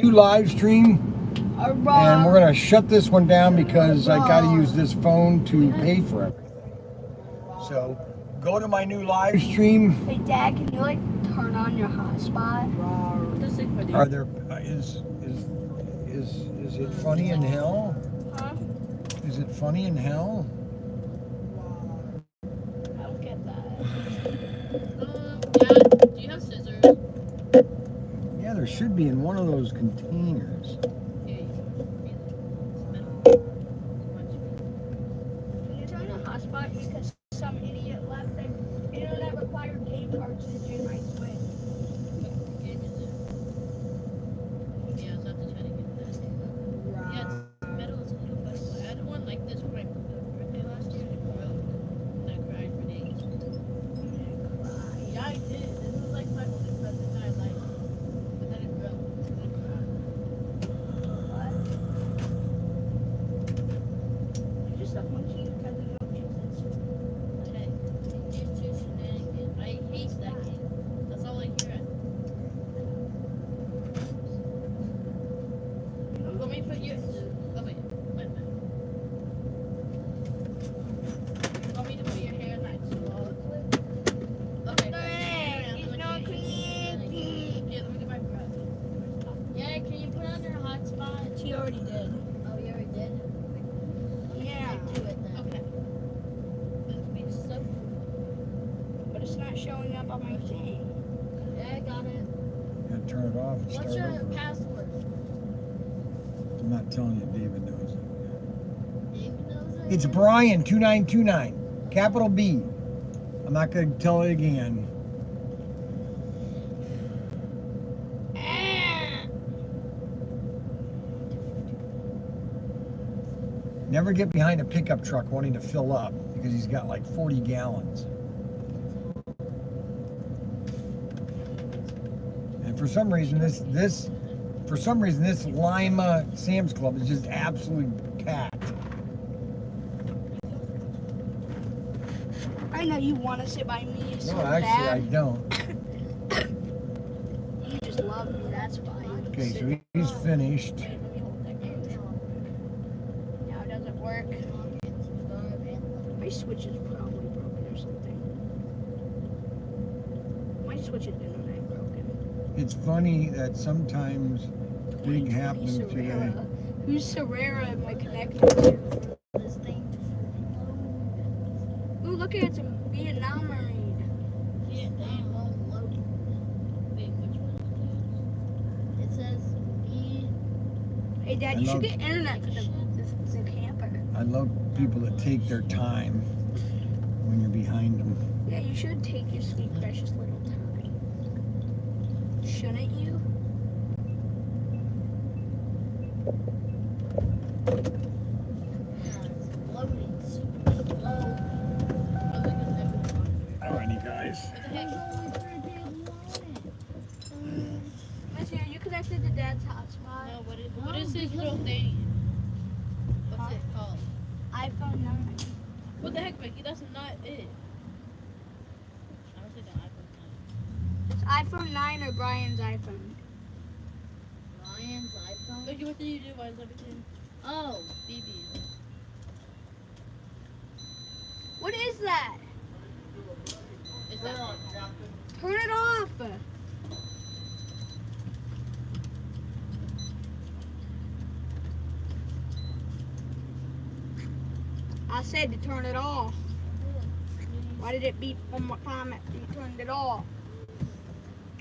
new live stream, and we're gonna shut this one down because I got to use this phone to pay for everything. So go to my new live stream. Hey Dad, can you like turn on your hotspot? Are there is it funny in hell? Huh? Is it funny in hell? I don't get that. Dad, do you have scissors? Yeah, there should be in one of those containers. Can you turn the hotspot because some idiot left an internet required game cartridge in my Switch? Yeah, so I have to try to get that. Yeah, it's metal, it's a little butterfly. I had one like this for my birthday last year and it broke. And I cried for days. Yeah, I did. This was like my only present that I liked. But then it broke. And I cried. What? You're just a monkey because of no Jesus. Hey, it's just shenanigans. I hate that game. That's all I hear. Let me put your. Oh, wait. Wait a minute. You want me to put your hair in that slow clip? Okay. It's not connecting. Yeah, let me get my brush. Yeah, can you put on your hotspot? She already did. Oh, you already did? Yeah. Do it then. Okay. This would be so cool. But it's not showing up on my thing. Yeah, I got it. You gotta turn it off and What's start your over. password? I'm not telling you, David knows it. David knows it? It's Bryan 2929, capital B. I'm not gonna tell it again. Never get behind a pickup truck wanting to fill up because he's got like 40 gallons. And for some reason, this Lima Sam's Club is just absolutely packed. I know you want to sit by me so No, actually, I bad. don't. You just love me, that's why. Okay, so he's finished. Wait, let me hold that camera. Now it doesn't work. My switch is probably broken or something. My switch is internet broken. It's funny that sometimes big happens today. Serrera. Who's Serrera am I connected to? This thing. Ooh, look at it, it's a Vietnam Marine. Vietnam loading. Wait, which one is it? It says B. Hey Dad, I you should love- get internet for the camper. I love people that take their time when you're behind them. Yeah, you should take your sweet precious little time. Shouldn't you? Loading super slow. Alrighty, guys. What the heck? Missy, are you connected to Dad's hotspot? No, what is his real thing? What's it called? iPhone 9. What the heck, Mickey? That's not it. I don't think the iPhone 9. It's iPhone 9 or Brian's iPhone. Ryan's iPhone? Mickey, what did you do? Why is everything? Oh, BB. What is that? Is that Turn it off. I said to turn it off. Why did it beep one more time after you turned it off?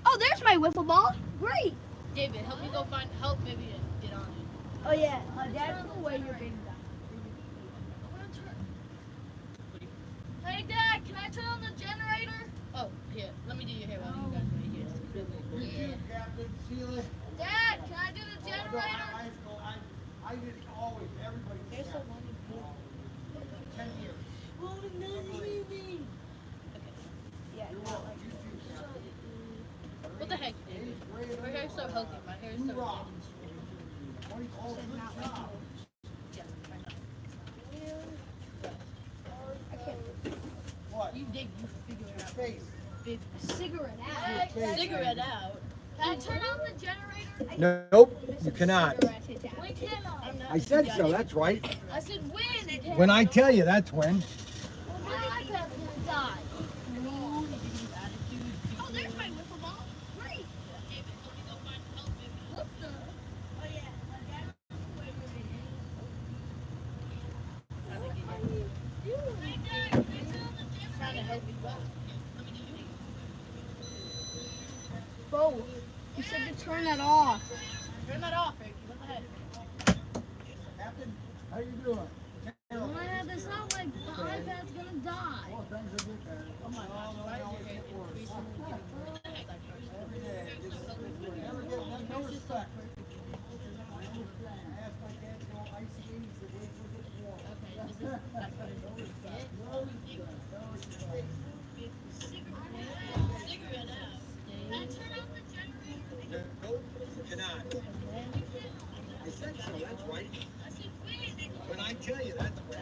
Oh, there's my wiffle ball. Great. David, help me go find help maybe get on it. Oh yeah, Dad, put away your big guy. Hey Dad, can I turn on the generator? Oh, here, let me do your hair while you guys are right here. Yeah. Dad, can I do the generator? I just always, everybody. There's so many people. 10 years. Oh, no, leaving. Okay. Yeah, no. What the heck, David? My hair's so healthy. My hair is so red and yeah, I can't. What? you dig, you figure it out. Face. Big Cigarette out. cigarette out. Can I turn on the generator? Nope, you cannot. When can I? I said so, that's right. I said when? When I tell you, that's when. Well, my iPad's gonna die. Oh, there's my wiffle ball. Great. What the? Oh, yeah. Bo, you said to turn that off. Turn that off, Ricky. What the heck? Captain, how you doing? When I have this out, like the iPad's gonna die. Well, things are getting better. Oh my gosh, why is your hair recently getting Every day, never get no respect. Ask my dad to go icy ease the way we get warm. Nope, cannot. I said so, that's right. When I tell you, that's when.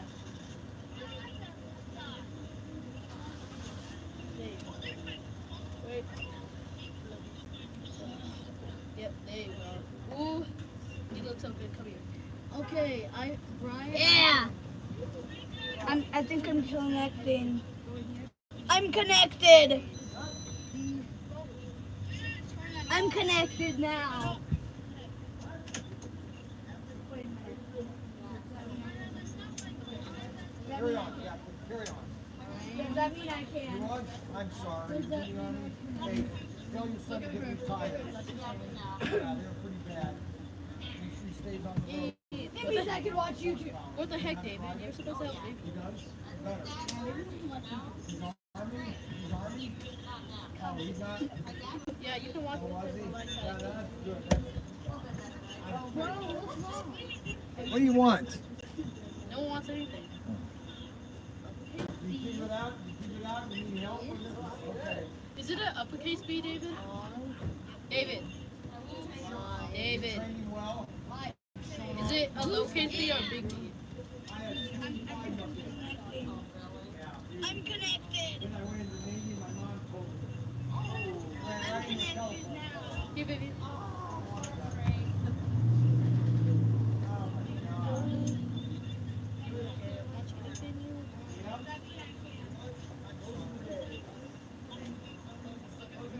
Wait. Yep, there you go. Ooh, you look so good. Come here. Okay, Bryan. Yeah. I think I'm connecting. I'm connected. I'm connected now. Carry on, Captain, carry on. Does that mean I You can? want? I'm sorry. You know, hey, tell your son to get new tires. Yeah, they're pretty bad. Make sure he stays on the road. It means I can watch YouTube. What the heck, David? You're supposed to help David. He does? Better. He's Army? He's Army? Oh, he's not? Yeah, you can watch Oh, was it. he? Yeah, that's good. Bro, what's wrong? What do you want? No one wants anything. You figure it out? You figure it out? You need help with it? Okay. Is it an uppercase B, David? David. David. Training well? Is it a lowercase B or a big B? I'm connected. When I went into the Navy, my mom told me. I'm connected now. Here, baby.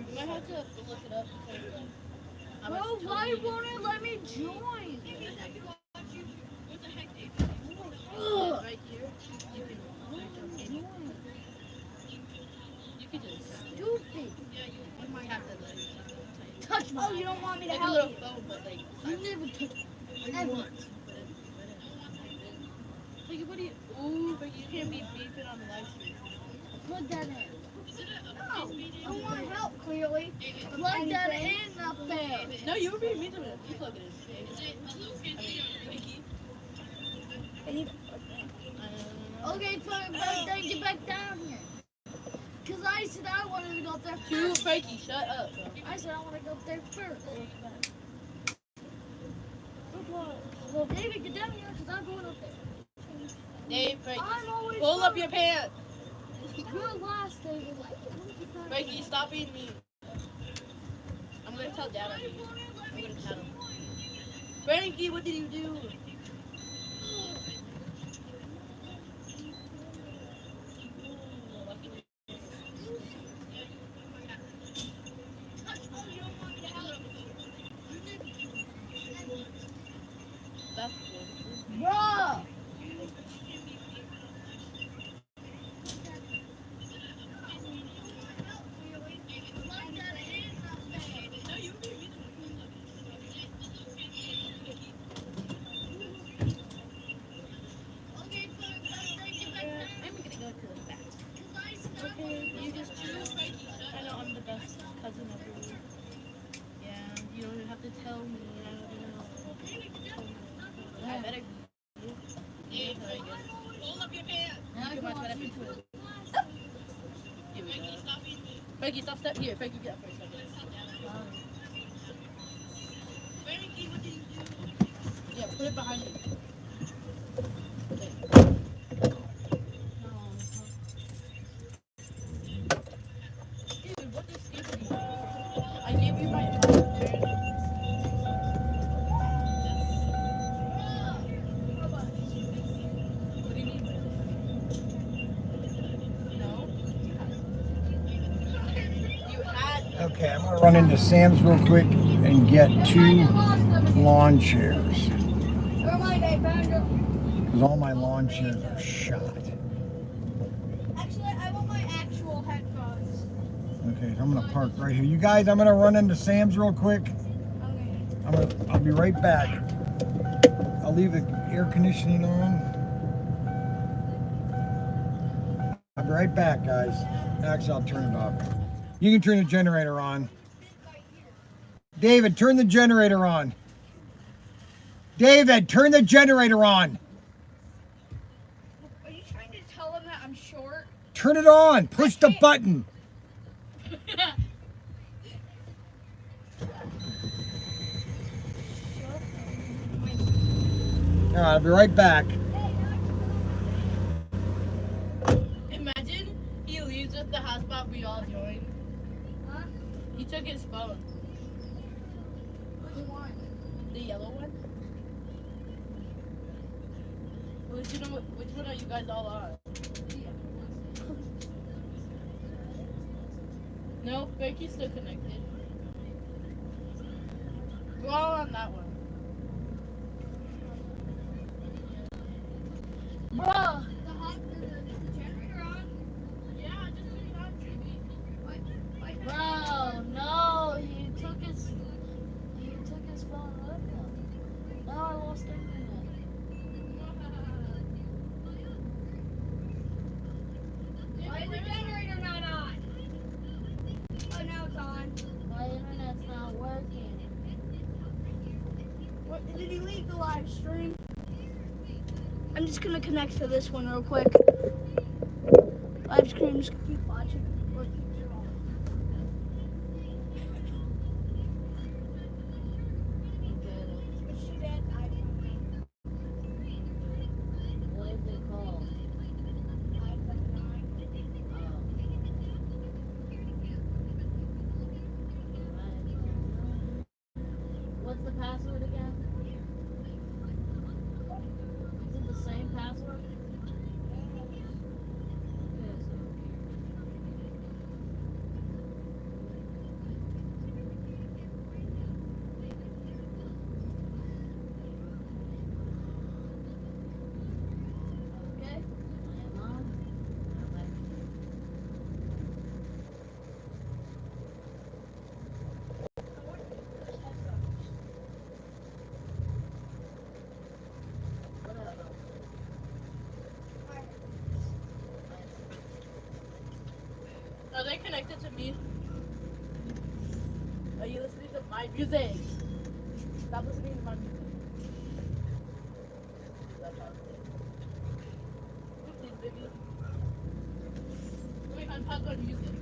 You might have to look it up. Bro, why won't it let me join? What the heck, David? Right here. You can just. Stupid. Yeah, you might have to like. Touch me. Oh, you don't want me to Like a help little you. phone, but like. You never touch me. What do you want? Like, what do you? Ooh, but you can't be beefing on the live stream. Plug that in. No, I want help, clearly. Plug that in up there. No, you were being mean to me. You plug it in. Is it a little fancy or Mickey? Okay, fine, but then get back down here. Because I said I wanted to go up there Too first. fakey, shut up. I said I want to go up there first. Well, David, get down here because I'm going up there. Dave, Fakey, I'm always pull up first. your pants. You're last, David. Fakey, stop being mean. I'm gonna tell Dad on you. I'm gonna tell him. Frankie, what did you do? That's good. Bro! I'm gonna go to the back. Okay, you just choose. I know I'm the best cousin ever. Yeah, you don't even have to tell me. I don't know. I better be. Yeah, pull up your pants. You can watch whatever you do. Here we go. Frankie, stop step here. Frankie, get up first. Frankie, what did you do? Yeah, put it behind you. Okay. Dude, what is stupid? I gave you my Okay, I'm gonna run into Sam's real quick and get 2 lawn chairs. Never mind, I found them. Because all my lawn chairs are shot. Actually, I want my actual headphones. Okay, so I'm gonna park right here. You guys, I'm gonna run into Sam's real quick. Okay. I'll be right back. I'll leave the air conditioning on. I'll be right back, guys. Actually, I'll turn it off. You can turn the generator on. David, turn the generator on. David, turn the generator on. Are you trying to tell them that I'm short? Turn it on. Push the button. All right, I'll be right back. Imagine he leaves with the hotspot we all joined. Huh? He took his phone. Which one? The yellow one? Which one are you guys all on? No, Becky's still connected. We're all on that one. Bro, the generator on? Yeah, just turn it on, TV. Bro, no, he took his phone with him. Now I lost internet. Why is the generator not on? Oh, now it's on. My internet's not working. What, did he leave the live stream? I'm just gonna connect to this one real quick. Live streams, keep watching. Switch to Dad's iPhone. What is it called? iPhone 9. What's the password again? Is it the same password? Okay, I am on. Are they connected to me? Are you listening to my music? Stop listening to my music. Please, baby. Let me unpause my music.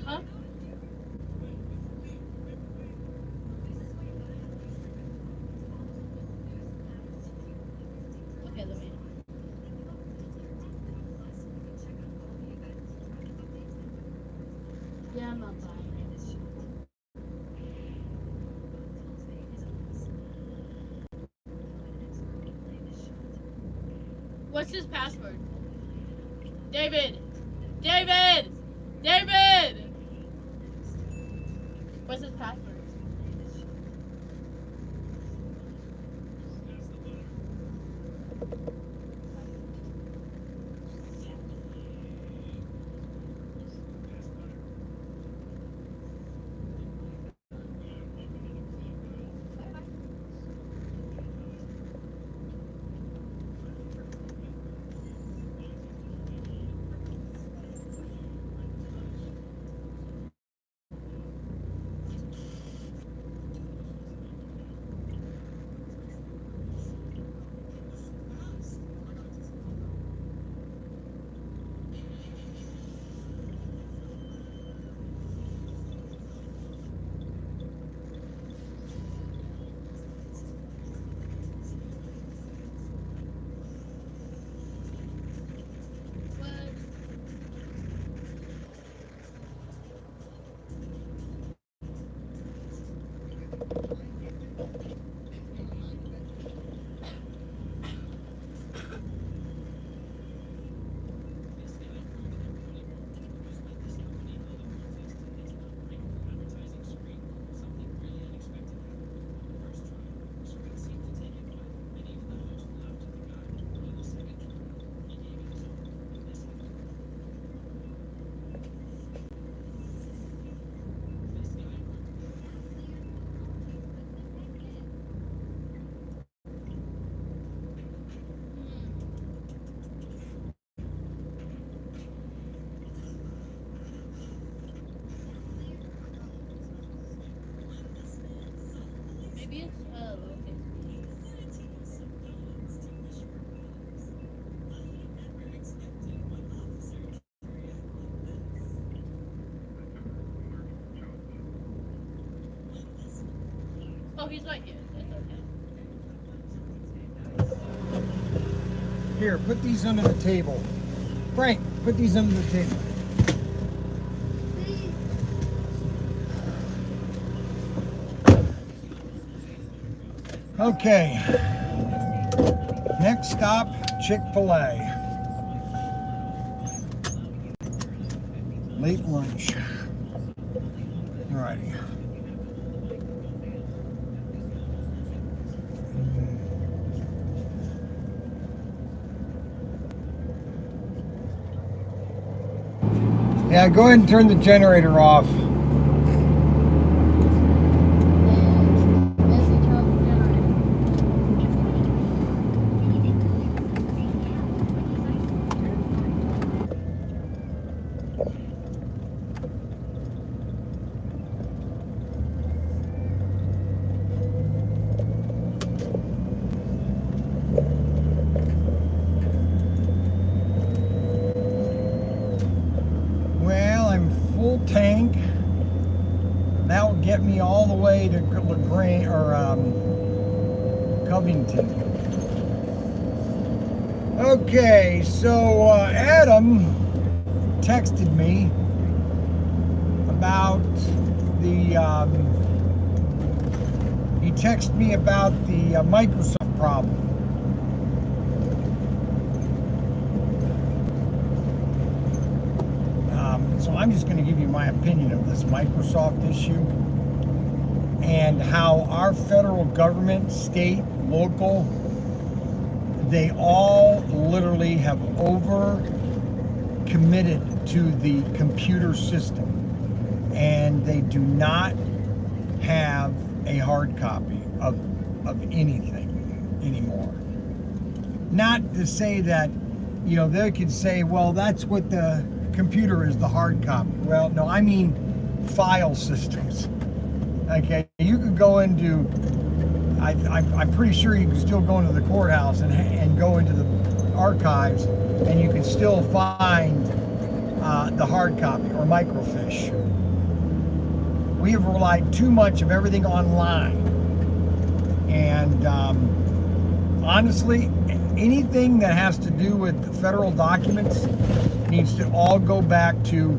Huh? Okay, let me. Yeah, I'm not buying it. What's his password? David! David! David! What's his password? Maybe it's okay. Oh, he's right here. That's okay. Here, put these under the table. Frank, put these under the table. Okay. Next stop, Chick-fil-A. Late lunch. Alrighty. Yeah, go ahead and turn the generator off. Full tank. That will get me all the way to LaGrange or Covington. Okay, so Adam texted me about the he texted me about the Microsoft problem. So I'm just going to give you my opinion of this Microsoft issue and how our federal government, state, local, they all literally have over-committed to the computer system, and they do not have a hard copy of anything anymore. Not to say that, you know, they could say, well, that's what the computer is, the hard copy. Well, no, I mean file systems. Okay, you could go into, I'm pretty sure you can still go into the courthouse and go into the archives, and you can still find the hard copy or microfiche. We have relied too much of everything online, and honestly, anything that has to do with the federal documents needs to all go back to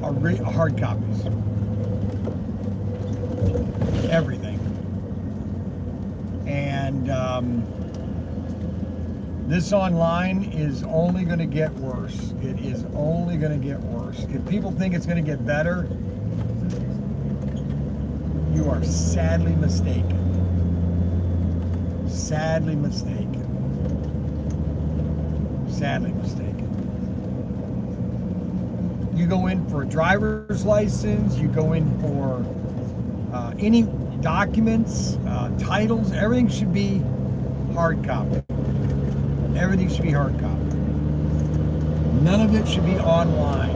hard copies. Everything. And this online is only going to get worse. It is only going to get worse. If people think it's going to get better, you are sadly mistaken. Sadly mistaken. Sadly mistaken. You go in for a driver's license, you go in for any documents, titles, everything should be hard copy. Everything should be hard copy. None of it should be online.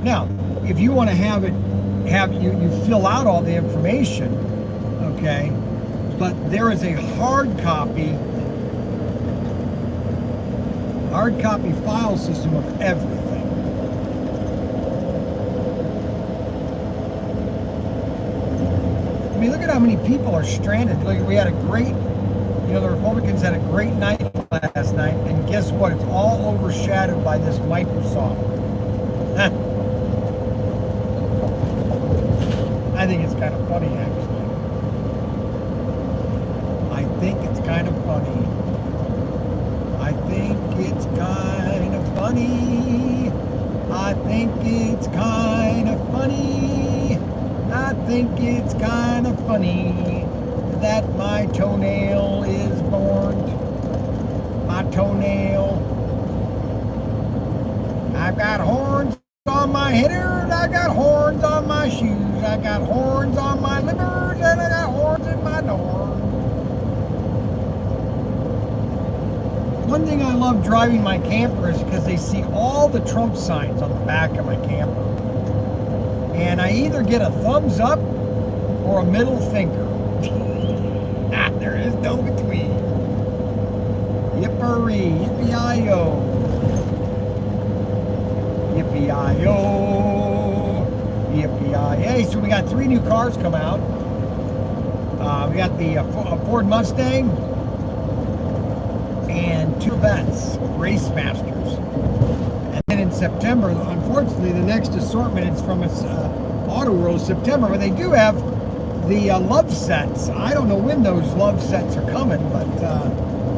Now, if you want to have you fill out all the information, okay, but there is a hard copy file system of everything. I mean, look at how many people are stranded. Look, we had a great, the Republicans had a great night last night, and guess what? It's all overshadowed by this Microsoft. I think it's kind of funny, actually. I think it's kind of funny. I think it's kind of funny. I think it's kind of funny. I think it's kind of funny that my toenail is born. My toenail. I've got horns on my header, I got horns on my shoes, I got horns on my livers, and I got horns in my door. One thing I love driving my camper is because they see all the Trump signs on the back of my camper. And I either get a thumbs up or a middle finger. There is no between. Yippee, yippee-i-yo. Yippee-i-yo. Yippee-i-yay. So we got 3 new cars come out. We got the Ford Mustang and 2 Vets, Race Masters. And then in September, unfortunately, the next assortment is from Auto World September, but they do have the love sets. I don't know when those love sets are coming, but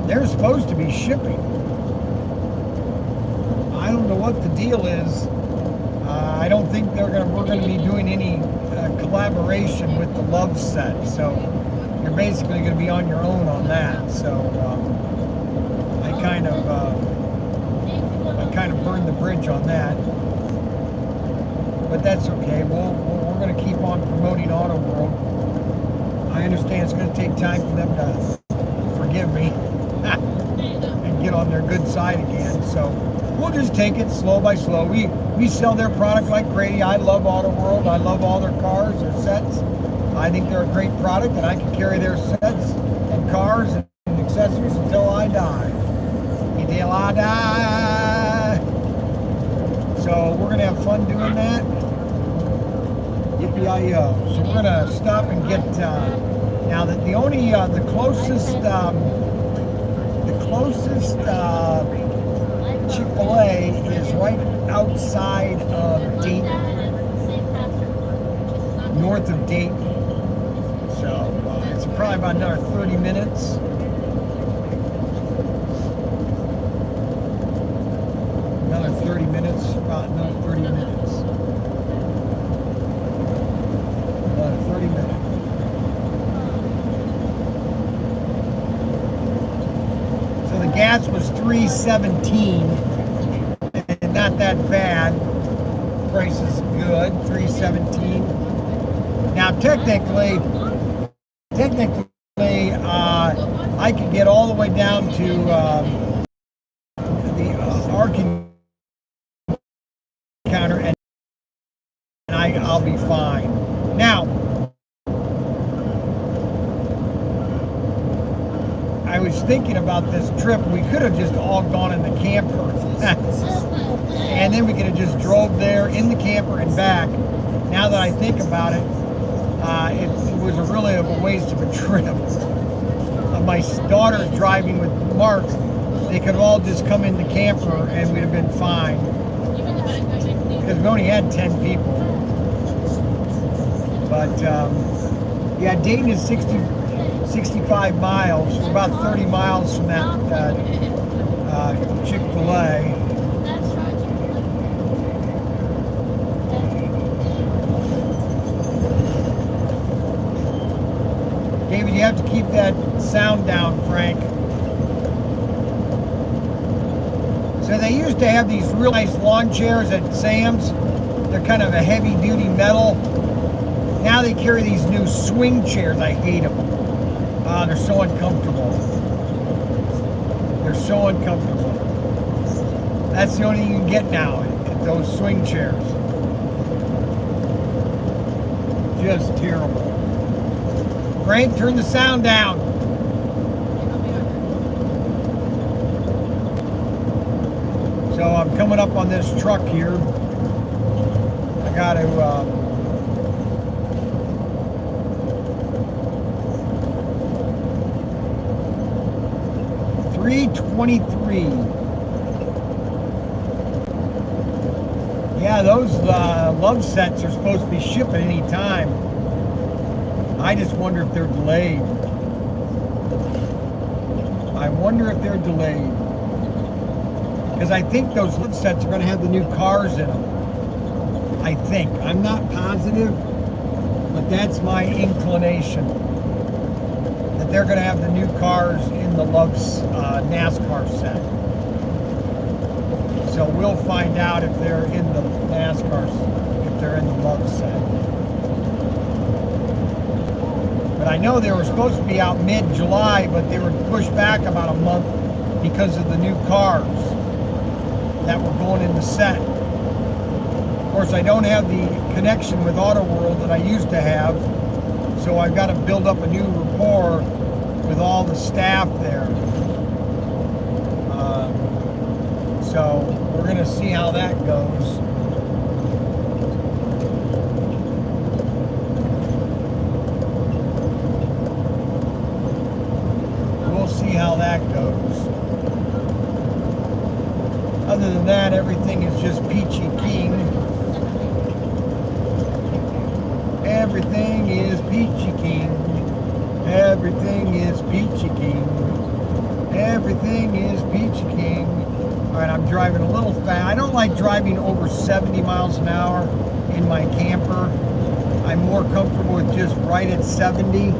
they're supposed to be shipping. I don't know what the deal is. I don't think we're going to be doing any collaboration with the love set. So you're basically going to be on your own on that. So I kind of burned the bridge on that. But that's okay. We're going to keep on promoting Auto World. I understand it's going to take time for them to forgive me and get on their good side again. So we'll just take it slow by slow. We sell their product like crazy. I love Auto World. I love all their cars, their sets. I think they're a great product, and I can carry their sets and cars and accessories until I die. Until I die. So we're going to have fun doing that. Yippee-i-yo. So we're going to stop and get, now that the only, the closest Chick-fil-A is right outside of Dayton, north of Dayton. So it's probably about another 30 minutes. Another 30 minutes, about another 30 minutes. Another 30 minutes. So the gas was $3.17, and not that bad. Price is good, $3.17. Now technically, I could get all the way down to the Ark Encounter, and I'll be fine. Now, I was thinking about this trip. We could have just all gone in the camper, and then we could have just drove there in the camper and back. Now that I think about it, it was really a waste of a trip. My daughter's driving with Mark. They could have all just come in the camper and we'd have been fine. Because we only had 10 people. But yeah, Dayton is 65 miles. We're about 30 miles from that Chick-fil-A. David, you have to keep that sound down, Frank. So they used to have these real nice lawn chairs at Sam's. They're kind of a heavy-duty metal. Now they carry these new swing chairs. I hate them. They're so uncomfortable. They're so uncomfortable. That's the only thing you can get now, those swing chairs. Just terrible. Frank, turn the sound down. So I'm coming up on this truck here. I got to 323. Yeah, those love sets are supposed to be shipping any time. I just wonder if they're delayed. I wonder if they're delayed. Because I think those love sets are going to have the new cars in them. I think. I'm not positive, but that's my inclination. That they're going to have the new cars in the Love's NASCAR set. So we'll find out if they're in the NASCAR, if they're in the Love set. But I know they were supposed to be out mid-July, but they were pushed back about a month because of the new cars that were going in the set. Of course, I don't have the connection with Auto World that I used to have, so I've got to build up a new rapport with all the staff there. So we're going to see how that goes. We'll see how that goes. Other than that, everything is just peachy keen. Everything is peachy keen. Everything is peachy keen. Everything is peachy keen. All right, I'm driving a little fast. I don't like driving over 70 miles an hour in my camper. I'm more comfortable with just right at 70.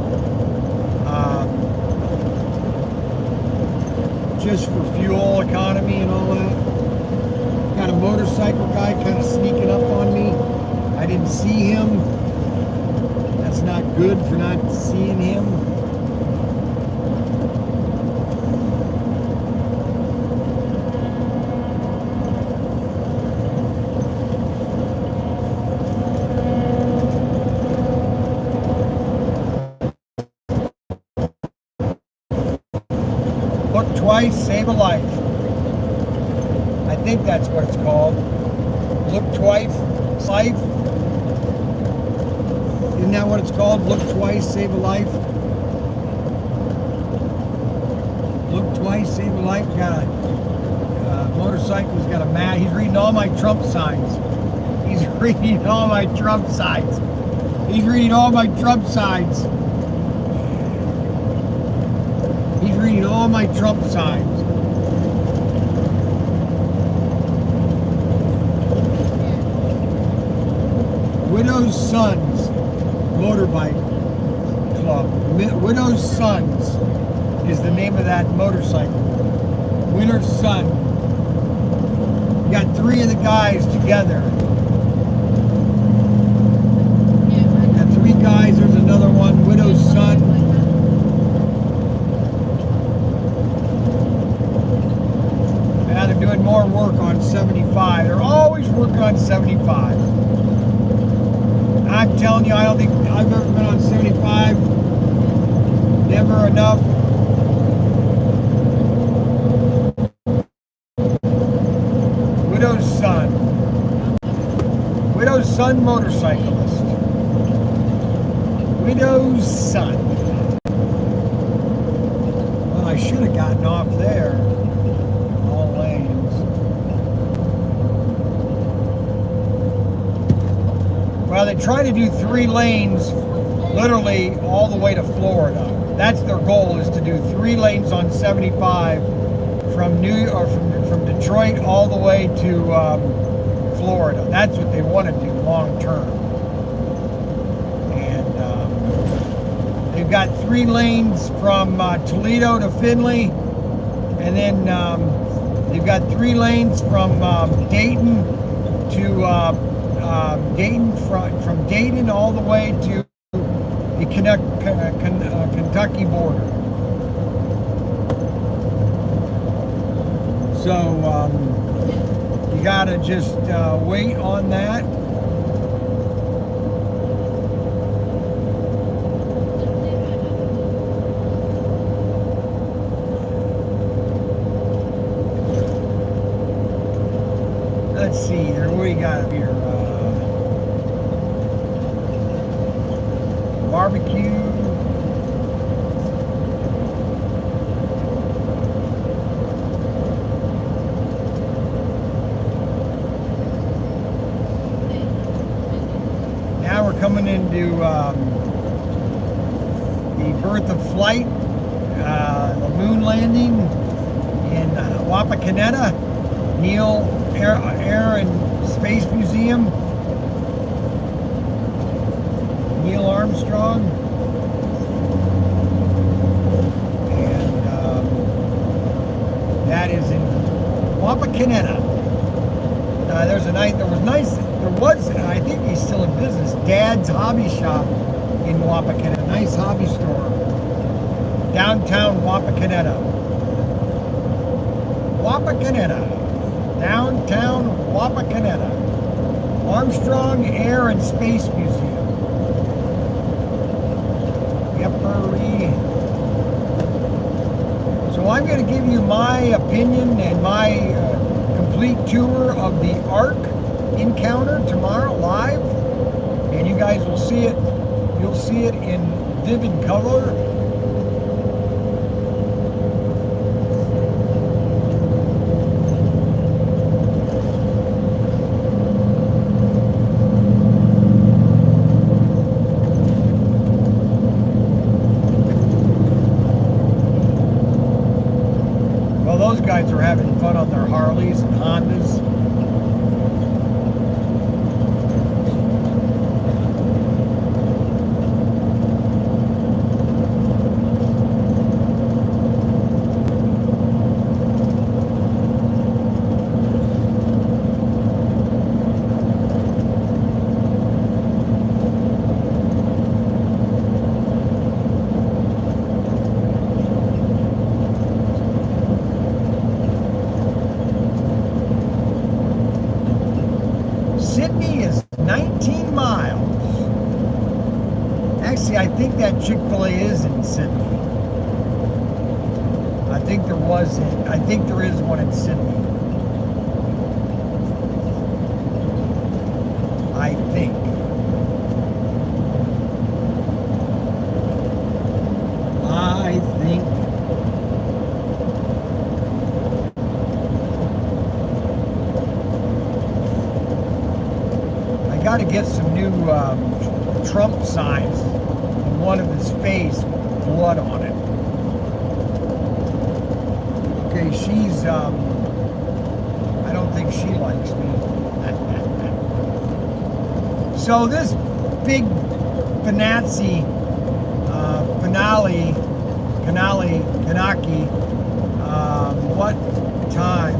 Just for fuel economy and all that. Got a motorcycle guy kind of sneaking up on me. I didn't see him. That's not good for not seeing him. Look twice, save a life. I think that's what it's called. Look twice, life. Isn't that what it's called? Look twice, save a life. Look twice, save a life. Got a motorcycle's got a mat. He's reading all my Trump signs. He's reading all my Trump signs. He's reading all my Trump signs. He's reading all my Trump signs. Widow's Sons Motorbike Club. Widow's Sons is the name of that motorcycle. Widow's Son. You got 3 of the guys together. Got 3 guys. There's another one. Widow's Son. Now they're doing more work on 75. They're always working on 75. I'm telling you, I don't think I've ever been on 75. Never enough. Widow's Son. Widow's Son motorcyclist. Widow's Son. Well, I should have gotten off there. All lanes. Well, they try to do 3 lanes literally all the way to Florida. That's their goal, is to do 3 lanes on 75 from from Detroit all the way to Florida. That's what they want to do long term. And they've got 3 lanes from Toledo to Findlay, and then they've got 3 lanes from Dayton to from Dayton all the way to the Kentucky border. So you gotta just wait on that. Let's see here, what do you got here? Barbecue. Now we're coming into the birth of flight, the moon landing in Wapakoneta, Neil Air and Space Museum. Neil Armstrong, and that is in Wapakoneta. I think he's still in business. Dad's Hobby Shop in Wapakoneta, nice hobby store, downtown Wapakoneta. Wapakoneta, downtown Wapakoneta. Armstrong Air and Space Museum. Yeppery. So I'm going to give you my opinion and my complete tour of the Ark Encounter tomorrow live, and you guys will see it. You'll see it in vivid color. Well, those guys are having fun on their Harleys and Hondas. Sydney is 19 miles. Actually, I think that Chick-fil-A is in Sydney. I think there is one in Sydney. I think. I got to get some new Trump signs and one of his face with blood on it. Okay, she's, I don't think she likes me. So this big Kanaki, what time?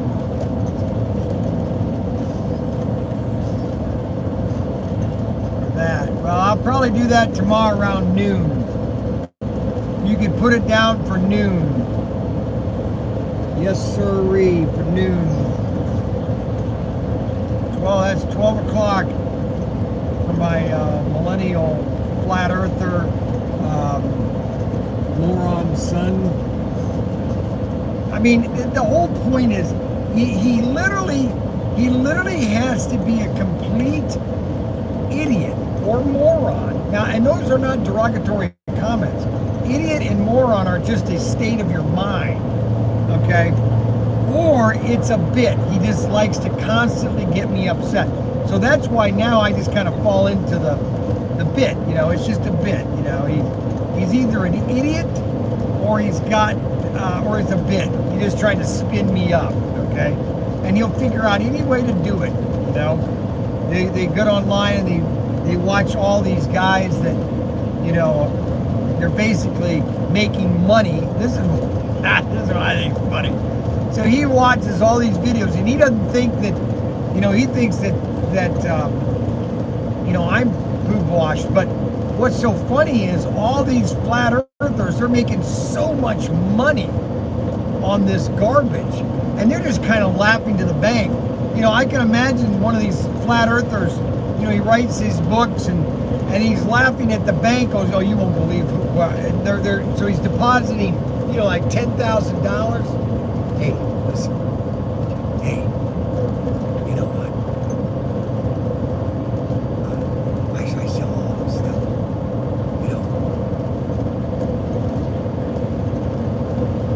That. Well, I'll probably do that tomorrow around noon. You can put it down for noon. Yes, sirree, for noon. Well, that's 12 o'clock for my millennial flat earther moron son. I mean, the whole point is he literally has to be a complete idiot or moron. Now, and those are not derogatory comments. Idiot and moron are just a state of your mind, okay? Or it's a bit. He just likes to constantly get me upset. So that's why now I just kind of fall into the bit, you know, it's just a bit, you know. He's either an idiot or he's got, or it's a bit. He's just trying to spin me up, okay? And he'll figure out any way to do it, you know. They get online and they watch all these guys that, you know, they're basically making money. This is what I think is funny. So he watches all these videos and he doesn't think that, you know, he thinks that you know, I'm poop washed. But what's so funny is all these flat earthers, they're making so much money on this garbage, and they're just kind of laughing to the bank. You know, I can imagine one of these flat earthers, you know, he writes his books and he's laughing at the bank, goes, oh, you won't believe who, so he's depositing, you know, like $10,000. Hey, listen, hey, you know what? I sell all this stuff, you know.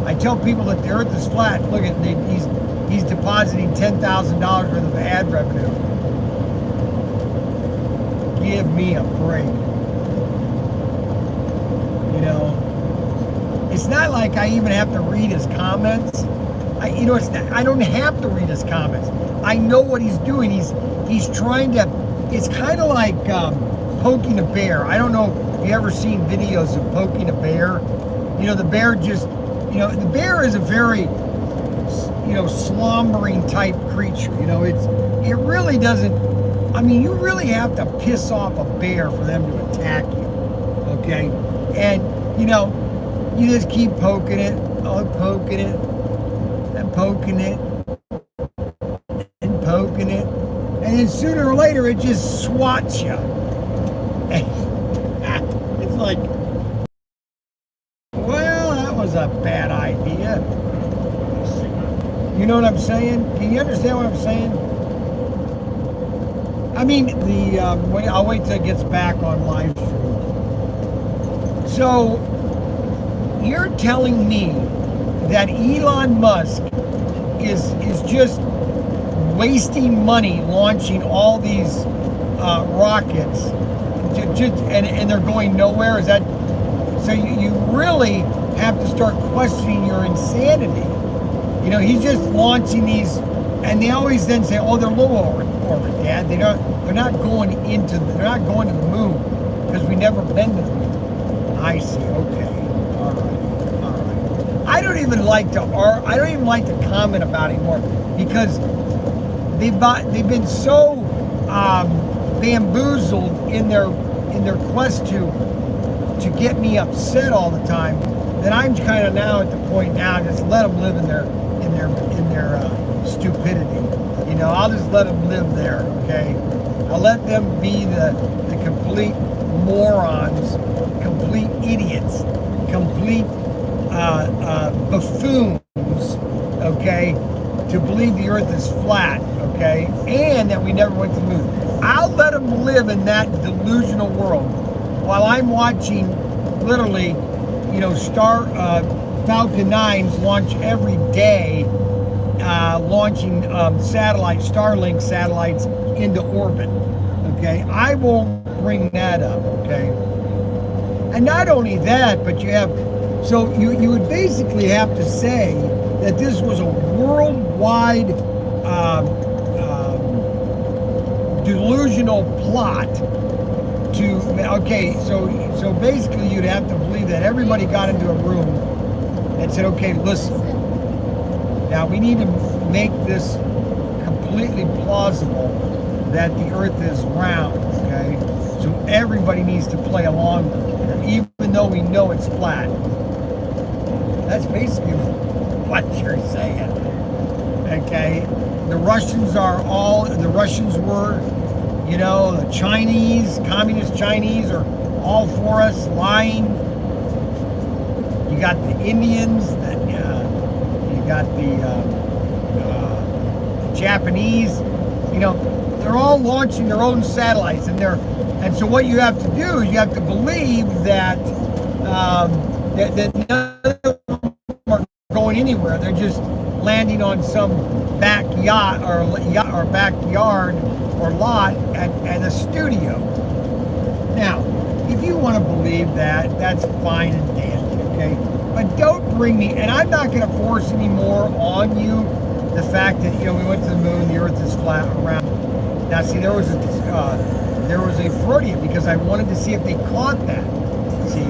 I tell people that the earth is flat. Look at, he's depositing $10,000 worth of ad revenue. Give me a break. You know, it's not like I even have to read his comments. You know, I don't have to read his comments. I know what he's doing. He's trying to. It's kind of like poking a bear. I don't know if you ever seen videos of poking a bear. You know, the bear just. You know, the bear is a very, you know, slumbering type creature. You know, it really doesn't. I mean, you really have to piss off a bear for them to attack you, okay? And, you know, you just keep poking it, poking it, and poking it, and poking it. And and then sooner or later it just swats you. It's like, well, that was a bad idea. You know what I'm saying? Can you understand what I'm saying? I mean, I'll wait till it gets back on live stream. So, you're telling me that Elon Musk is just wasting money launching all these rockets, and they're going nowhere? Is that so? You really have to start questioning your insanity. You know, he's just launching these, and they always then say, "Oh, they're low orbit, Dad. They're not going to the moon because we never been to the moon." I see. Okay. All right. I don't even like to comment about it anymore because they've been so bamboozled in their quest to get me upset all the time that I'm kind of now at the point now just let them live in their stupidity. You know, I'll just let them live there. Okay, I'll let them be the complete morons, complete idiots, complete buffoons, okay, to believe the earth is flat, okay, and that we never went to the moon. I'll let them live in that delusional world while I'm watching literally, you know, Falcon 9s launch every day, launching Starlink satellites into orbit, okay? I won't bring that up, okay? And not only that, but you would basically have to say that this was a worldwide delusional plot so basically you'd have to believe that everybody got into a room and said, okay, listen, now we need to make this completely plausible that the earth is round, okay? So everybody needs to play along with it, even though we know it's flat. That's basically what you're saying, okay? The Russians were, you know, the Chinese, communist Chinese are all for us, lying. You got the Indians, you got the Japanese, you know, they're all launching their own satellites, and so what you have to do is you have to believe that that none of them are going anywhere. They're just landing on some back yacht or backyard or lot at a studio. Now, if you want to believe that, that's fine and dandy, okay? But don't bring me, and I'm not going to force any more on you the fact that, you know, we went to the moon, the earth is flat around. Now, see, there was a Freudian because I wanted to see if they caught that, see?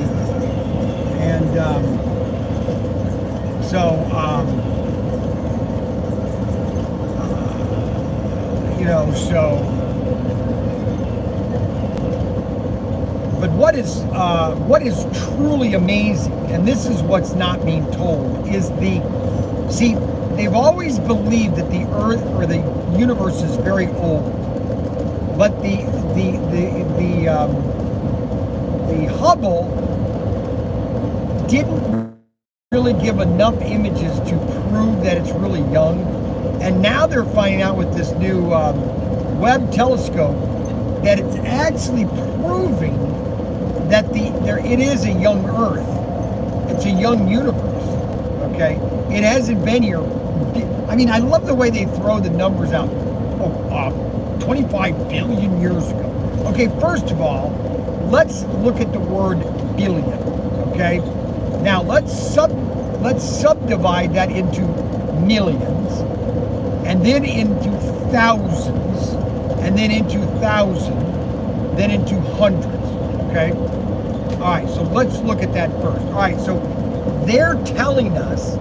And, you know, but what is truly amazing, and this is what's not being told, is they've always believed that the earth or the universe is very old, but the Hubble didn't really give enough images to prove that it's really young. And now they're finding out with this new Webb telescope that it's actually proving that it is a young Earth. It's a young universe. Okay, it hasn't been here. I mean, I love the way they throw the numbers out. 25 billion years ago. Okay, first of all, let's look at the word billion. Okay, now let's subdivide that into millions, and then into thousands, and then into thousand, then into hundreds, okay? All right, so let's look at that first. All right, so they're telling us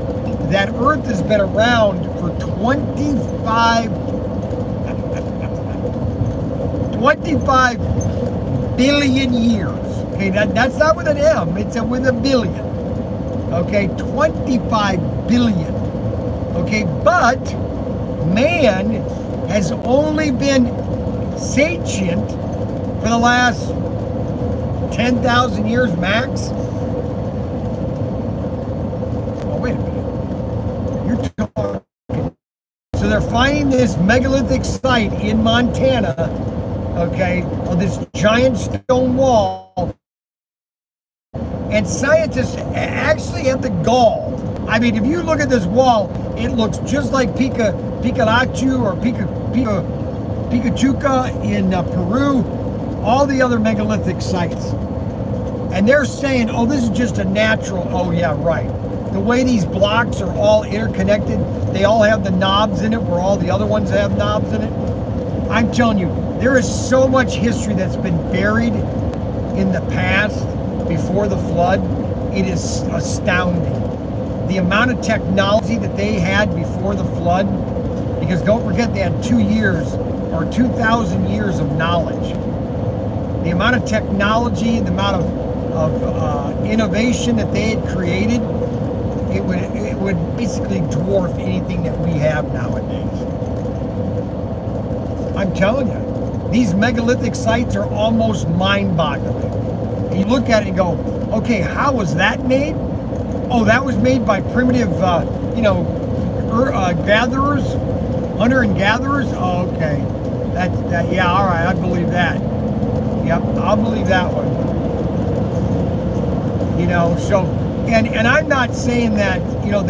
that Earth has been around for 25 billion years. Okay, that's not with an M, it's with a billion. Okay, 25 billion. Okay, but man has only been sentient for the last 10,000 years max. Oh, wait a minute. You're talking. So they're finding this megalithic site in Montana, okay, on this giant stone wall. And scientists actually have the gall. I mean, if you look at this wall, it looks just like Picalachu or Picachuca in Peru, all the other megalithic sites. And they're saying, oh, this is just a natural, oh yeah, right. The way these blocks are all interconnected, they all have the knobs in it where all the other ones have knobs in it. I'm telling you, there is so much history that's been buried in the past before the flood. It is astounding. The amount of technology that they had before the flood, because don't forget they had 2 years or 2,000 years of knowledge. The amount of technology, the amount of innovation that they had created, it would basically dwarf anything that we have nowadays. I'm telling you, these megalithic sites are almost mind-boggling. You look at it and go, okay, how was that made? Oh, that was made by primitive, gatherers, hunter and gatherers. Oh, okay, that. Yeah, all right, I believe that. Yep, I'll believe that one. You know, so, and I'm not saying that, you know,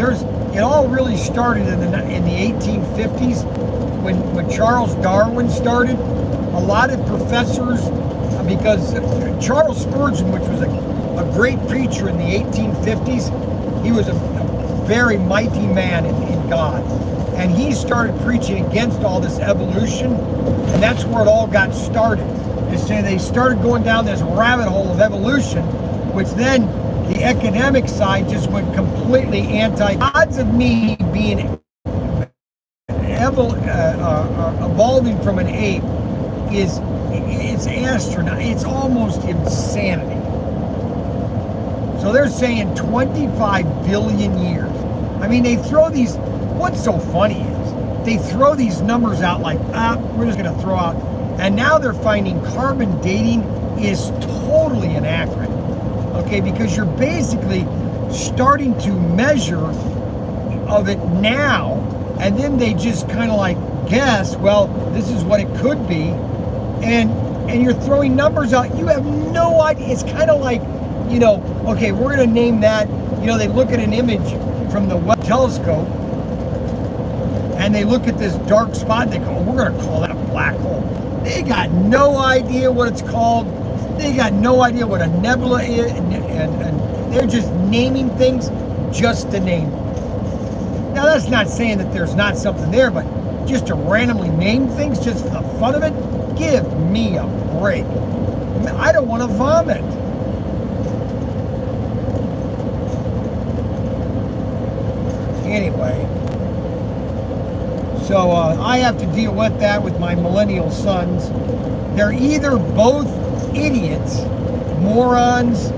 it all really started in the 1850s when Charles Darwin started. A lot of professors, because Charles Spurgeon, which was a great preacher in the 1850s, he was a very mighty man in God. And he started preaching against all this evolution, and that's where it all got started. They started going down this rabbit hole of evolution, which then the economic side just went completely anti. Odds of me being evolving from an ape it's astronaut. It's almost insanity. So they're saying 25 billion years. I mean, they throw these. What's so funny is they throw these numbers out like, we're just going to throw out. And now they're finding carbon dating is totally inaccurate. Okay, because you're basically starting to measure of it now, and then they just kind of like guess, well, this is what it could be, and you're throwing numbers out. You have no idea. It's kind of like, you know, okay, we're going to name that, you know, they look at an image from the Webb telescope, and they look at this dark spot, and they go, oh, we're going to call that a black hole. They got no idea what it's called. They got no idea what a nebula is, and they're just naming things just to name them. Now, that's not saying that there's not something there, but just to randomly name things just for the fun of it, give me a break. I don't want to vomit. Anyway, so I have to deal with that with my millennial sons. They're either both idiots, morons,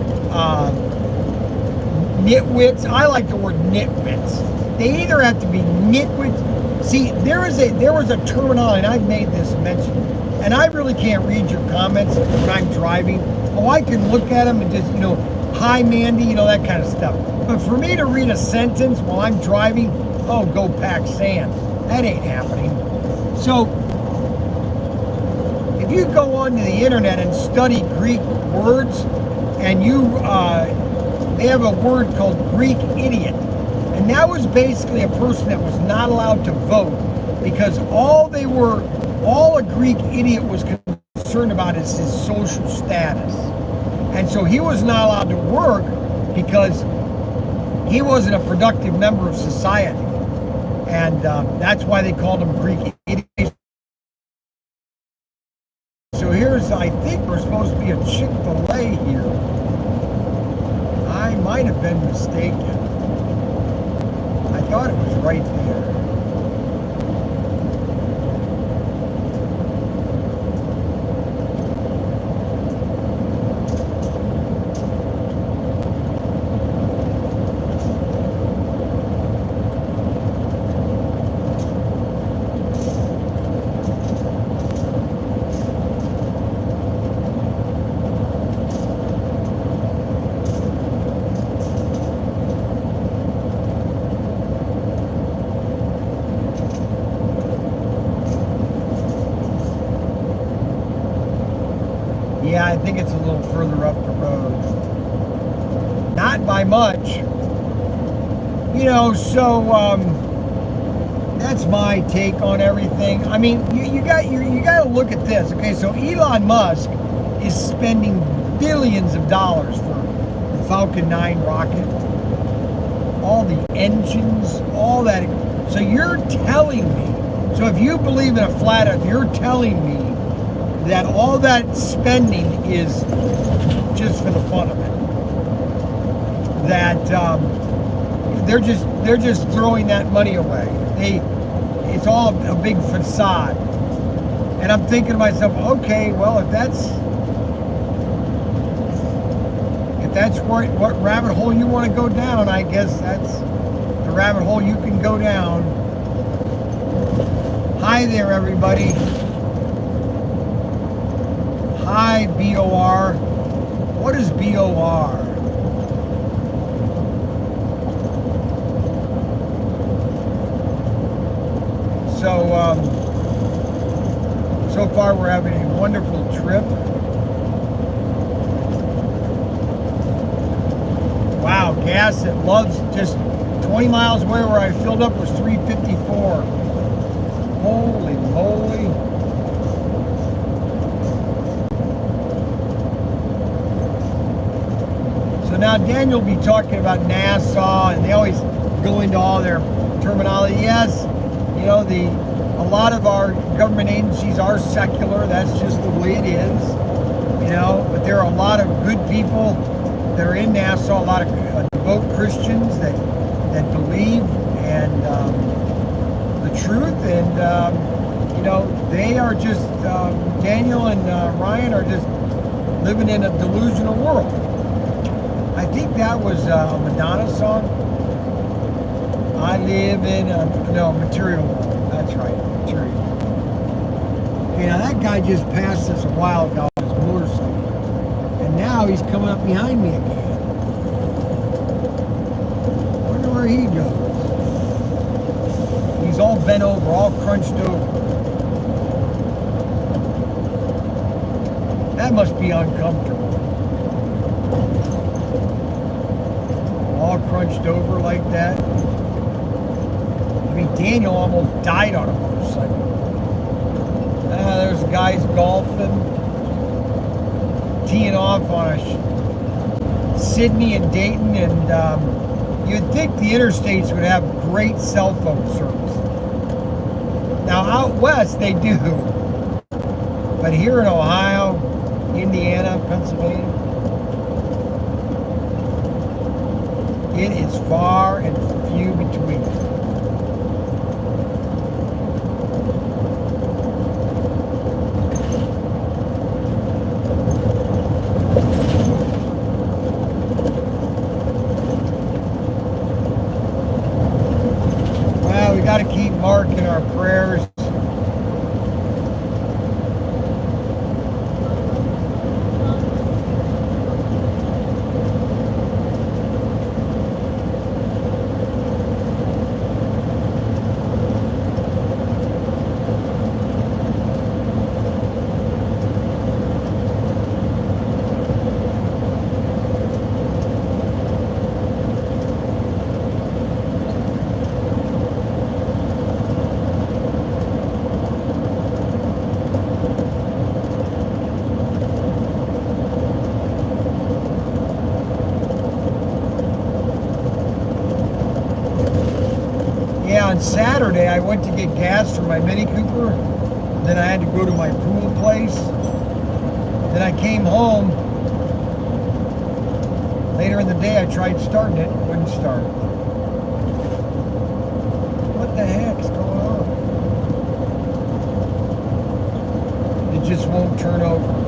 nitwits. I like the word nitwits. They either have to be nitwits. See, there was a terminology, and I've made this mention, and I really can't read your comments when I'm driving. Oh, I can look at them and just, you know, hi Mandy, you know, that kind of stuff. But for me to read a sentence while I'm driving, oh, go pack sand. That ain't happening. So, if you go onto the internet and study Greek words, and they have a word called Greek idiot. And that was basically a person that was not allowed to vote because all a Greek idiot was concerned about is his social status. And so he was not allowed to work because he wasn't a productive member of society. And that's why they called him Greek idiot. So I think we're supposed to be a Chick-fil-A here. I might have been mistaken. I thought it was right there. Yeah, I think it's a little further up the road. Not by much. You know, so that's my take on everything. I mean, you got to look at this. Okay, so Elon Musk is spending billions of dollars for the Falcon 9 rocket, all the engines, all that. So you're telling me, so if you believe in a flat earth, you're telling me that all that spending is just for the fun of it. That they're just throwing that money away. It's all a big facade. And I'm thinking to myself, okay, well, if that's what rabbit hole you want to go down, I guess that's the rabbit hole you can go down. Hi there, everybody. Hi, BOR. What is BOR? So far we're having a wonderful trip. Wow, gas that loves just 20 miles away where I filled up was $3.54. Holy moly. So now Daniel will be talking about NASA, and they always go into all their terminology. Yes, you know, a lot of our government agencies are secular. That's just the way it is, you know. But there are a lot of good people that are in NASA, a lot of devout Christians that believe and the truth, and you know, they are just Daniel and Ryan are just living in a delusional world. I think that was a Madonna song. I live in a material world. That's right, material. Okay, now that guy just passed us a while ago on his motorcycle, and now he's coming up behind me again. Wonder where he goes. He's all bent over, all crunched over. That must be uncomfortable. All crunched over like that. I mean, Daniel almost died on a motorcycle. There's guys golfing, teeing off on Sydney and Dayton, and you'd think the interstates would have great cell phone service. Now out west they do, but here in Ohio, Indiana, Pennsylvania, it is far and few between. Well, we got to keep Mark in our prayers. On Saturday, I went to get gas for my Mini Cooper. Then I had to go to my pool place. Then I came home. Later in the day, I tried starting it. It wouldn't start. What the heck is going on? It just won't turn over.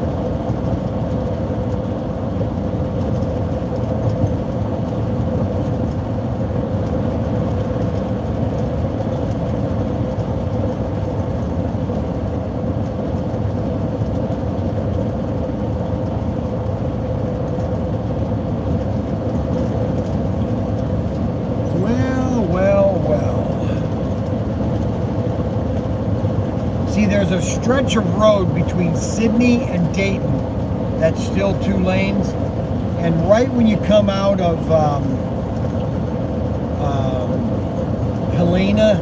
There's a stretch of road between Sydney and Dayton That's still 2 lanes. And right when you come out of Helena,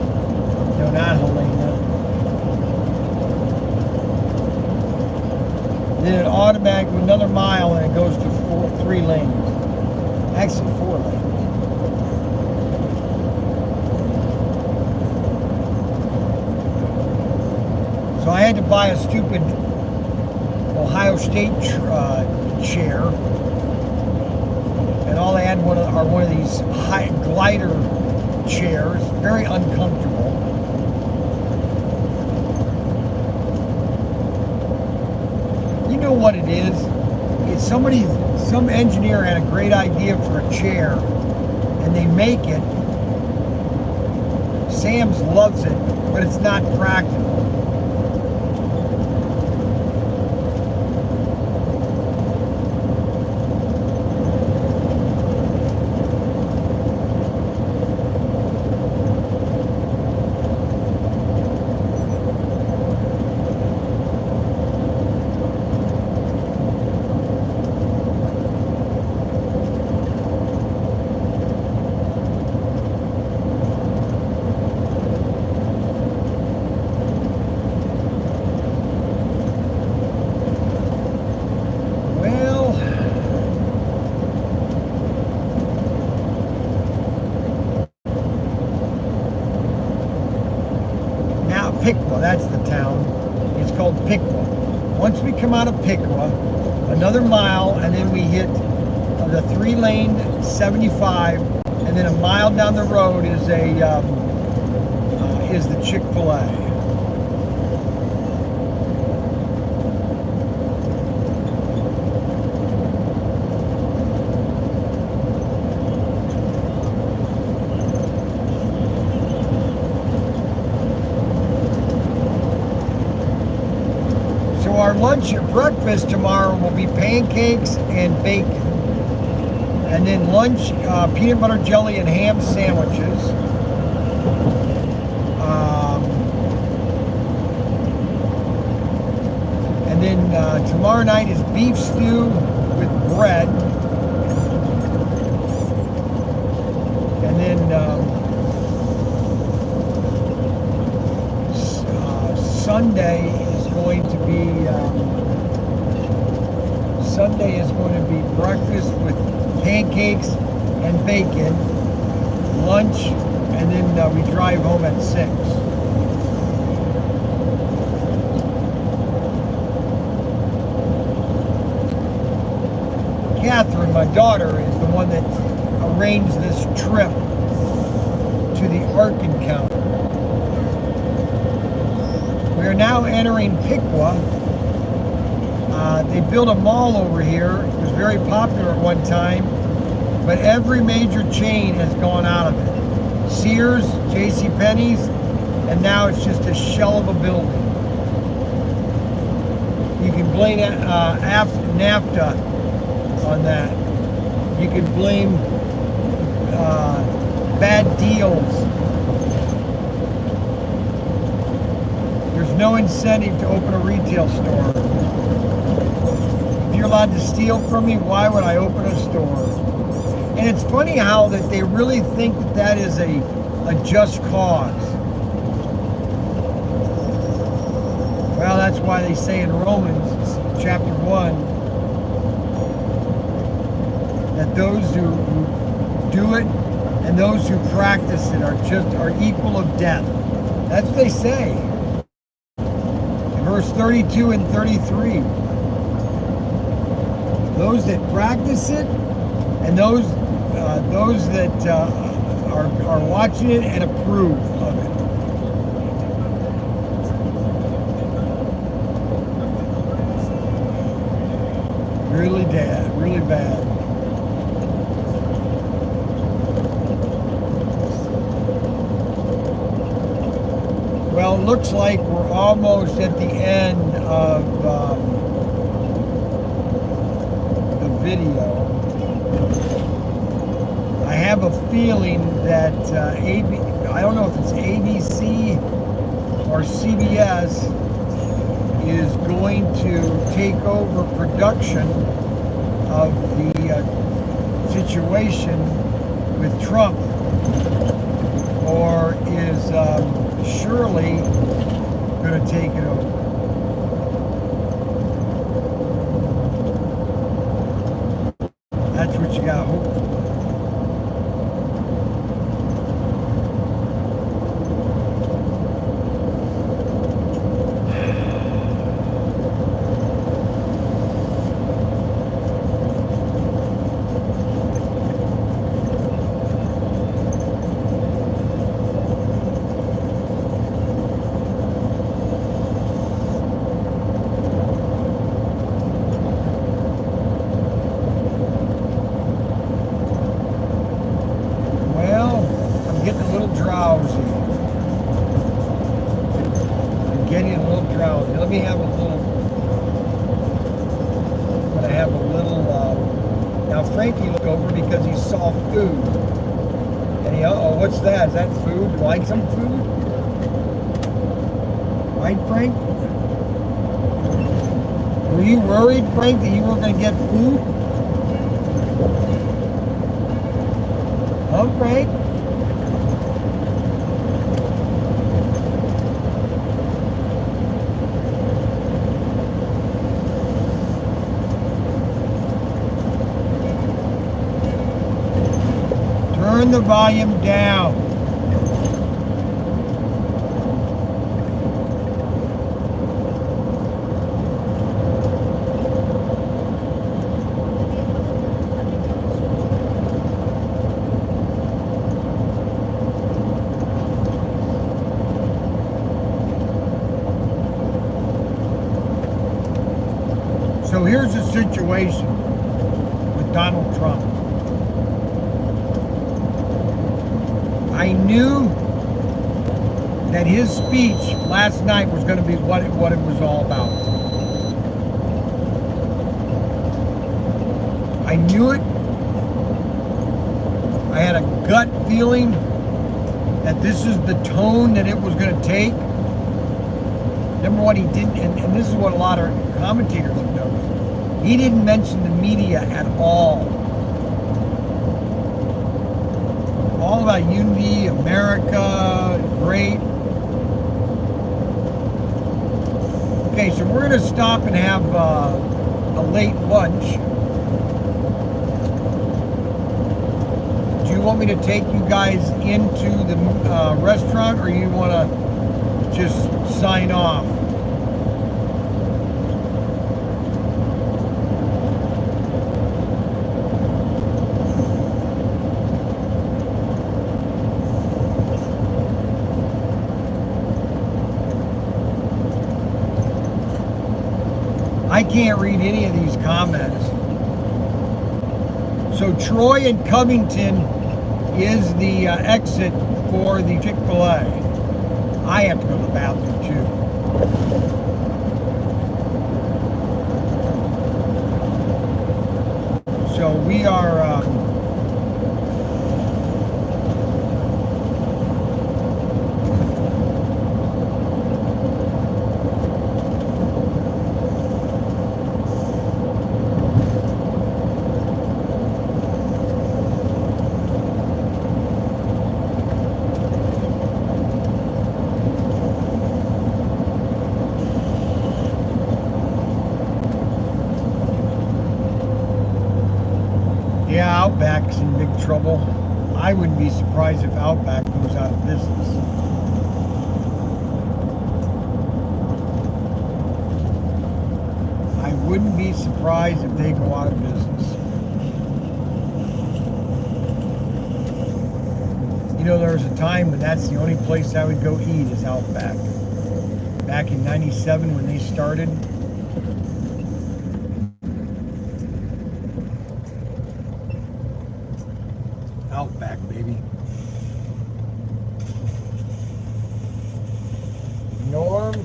no, not Helena, then it automatically, another mile, and it goes to 3 lanes. Actually, 4 lanes. So I had to buy a stupid Ohio State chair, and all they had are one of these high glider chairs, very uncomfortable. You know what it is? It's some engineer had a great idea for a chair, and they make it. Sam's loves it, but it's not practical. Piqua, that's the town. It's called Piqua. Once we come out of Piqua, another mile, and then we hit the 3-lane 75, and then a mile down the road is the Chick-fil-A. Our lunch or breakfast tomorrow will be pancakes and bacon, and then lunch peanut butter jelly and ham sandwiches, and then tomorrow night is beef stew with bread, and then Sunday is going to be breakfast with pancakes and bacon, lunch, and then we drive home at 6. Catherine, my daughter, is the one that arranged this trip to the Ark Encounter. We are now entering Piqua. They built a mall over here. It was very popular at one time, but every major chain has gone out of it. Sears, JCPenney's, and now it's just a shell of a building. You can blame NAFTA on that. You can blame bad deals. There's no incentive to open a retail store. If you're allowed to steal from me, why would I open a store? And it's funny how that they really think that that is a just cause. Well, that's why they say in Romans chapter 1 that those who do it and those who practice it are equal of death. That's what they say. Verse 32 and 33. Those that practice it and those that are watching it and approve of it. Really bad. Well, it looks like we're almost at the end of the video. I have a feeling that I don't know if it's ABC or CBS is going to take over production of the situation with Trump, or is Shirley going to take it over? That's what you got to hope for. Let me have a little, but I have a little, now Frankie looked over because he saw food. And he, uh-oh, what's that? Is that food? Do you like some food? Right, Frank? Were you worried, Frank, that you were going to get food? Huh, Frank? Turn the volume down. So here's the situation with Donald Trump. I knew that his speech last night was going to be what it was all about. I knew it. I had a gut feeling that this is the tone that it was going to take. Remember what he didn't, and this is what a lot of commentators have noticed. He didn't mention the media at all. All about unity, America, great. Okay, so we're going to stop and have a late lunch. Do you want me to take you guys into the restaurant, or you want to just sign off? I can't read any of these comments. So Troy and Covington is the exit for the Chick-fil-A. I have to go to the bathroom too. So we are Outback's in big trouble. I wouldn't be surprised if Outback goes out of business. I wouldn't be surprised if they go out of business. You know, there was a time when that's the only place I would go eat is Outback. Back in '97 when they started. Outback, baby. Norm.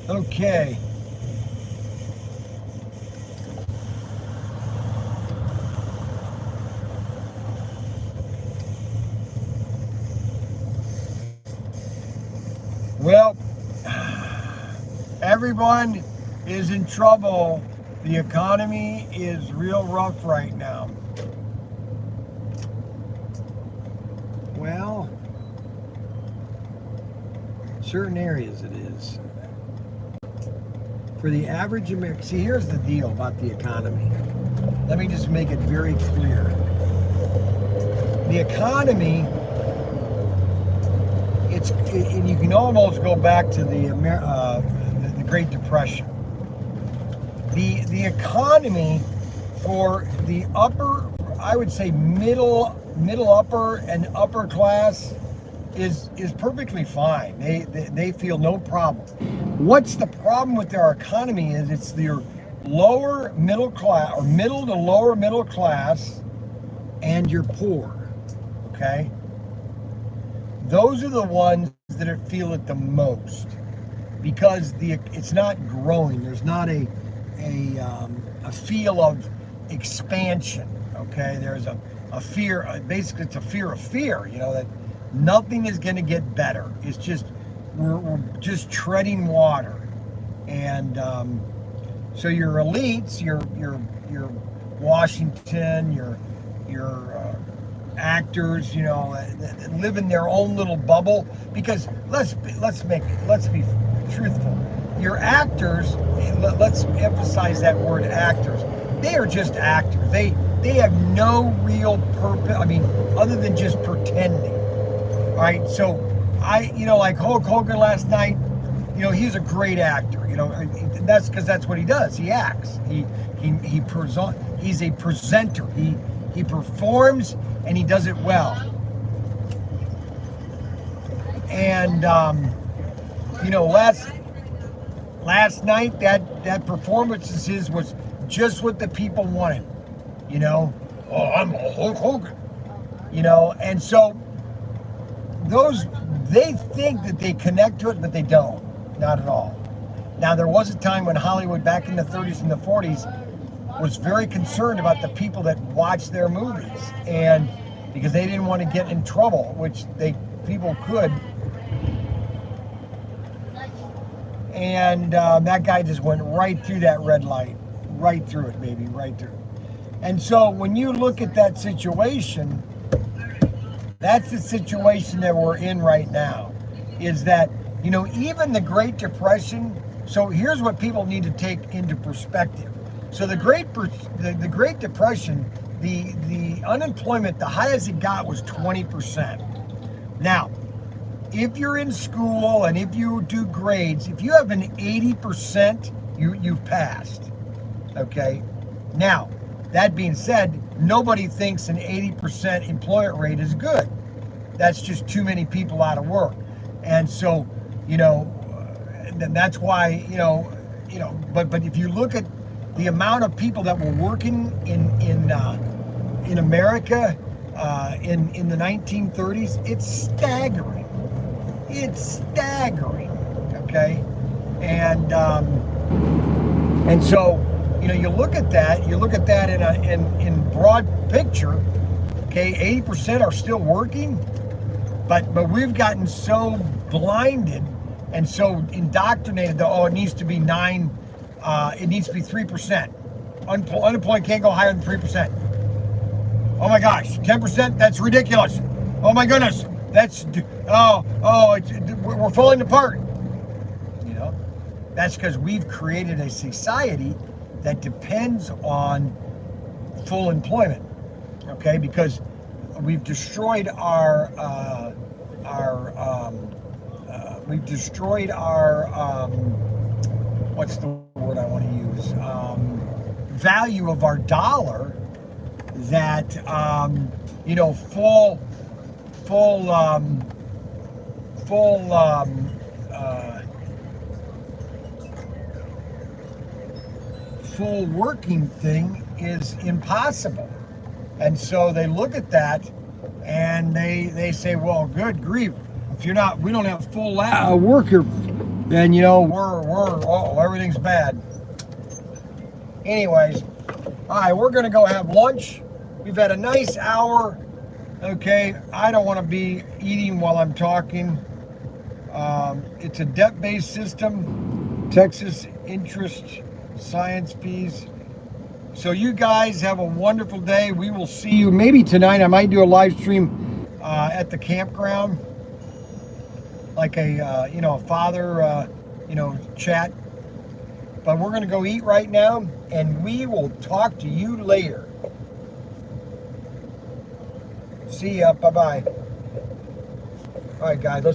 Okay. Well, everyone is in trouble. The economy is real rough right now. Well, certain areas it is. For the average American, see, here's the deal about the economy. Let me just make it very clear. The economy, and you can almost go back to the Great Depression. The economy for the upper, I would say middle upper and upper class is perfectly fine. They feel no problem. What's the problem with our economy is it's your lower middle class or middle to lower middle class and you're poor. Okay? Those are the ones that feel it the most because it's not growing. There's not a feel of expansion. Okay? There's a fear. Basically, it's a fear of fear. You know that nothing is going to get better. It's just we're just treading water, and so your elites, your Washington, your actors, you know, live in their own little bubble. Because let's be truthful. Your actors, let's emphasize that word actors. They are just actors. They have no real purpose. I mean, other than just pretending. All right, so like Hulk Hogan last night, you know, he's a great actor. You know, that's because that's what he does. He acts. He's a presenter. He performs and he does it well. And you know, last night that performance of his was just what the people wanted. You know, oh, I'm Hulk Hogan. You know, and so they think that they connect to it, but they don't. Not at all. Now, there was a time when Hollywood, back in the 30s and the 40s, was very concerned about the people that watched their movies, and because they didn't want to get in trouble, which people could. And that guy just went right through that red light, right through it, baby, right through. And so when you look at that situation, that's the situation that we're in right now, is that, you know, even the Great Depression, so here's what people need to take into perspective. So the Great Depression, the unemployment, the highest it got was 20%. Now, if you're in school and if you do grades, if you have an 80%, you've passed, okay? Now, that being said, nobody thinks an 80% employment rate is good. That's just too many people out of work. And so, you know, that's why, you know, but if you look at the amount of people that were working in America in the 1930s, it's staggering. It's staggering, okay? And so, you know, you look at that in broad picture, okay, 80% are still working, but we've gotten so blinded and so indoctrinated that, it needs to be 3%. Unemployment can't go higher than 3%. Oh my gosh, 10%, that's ridiculous. Oh my goodness, we're falling apart. You know, that's because we've created a society that depends on full employment, okay? Because we've destroyed our what's the word I want to use? Value of our dollar. That you know, full working thing is impossible. And so they look at that and they say, well, good grief, if we don't have full worker, then, you know, everything's bad. Anyways, all right, we're gonna go have lunch. We've had a nice hour. Okay, I don't want to be eating while I'm talking. It's a debt-based system. Texas interest science fees. So you guys have a wonderful day. We will see you maybe tonight. I might do a live stream at the campground, like a a father chat. But we're gonna go eat right now, and we will talk to you later. See ya. Bye bye. All right, guys. Let's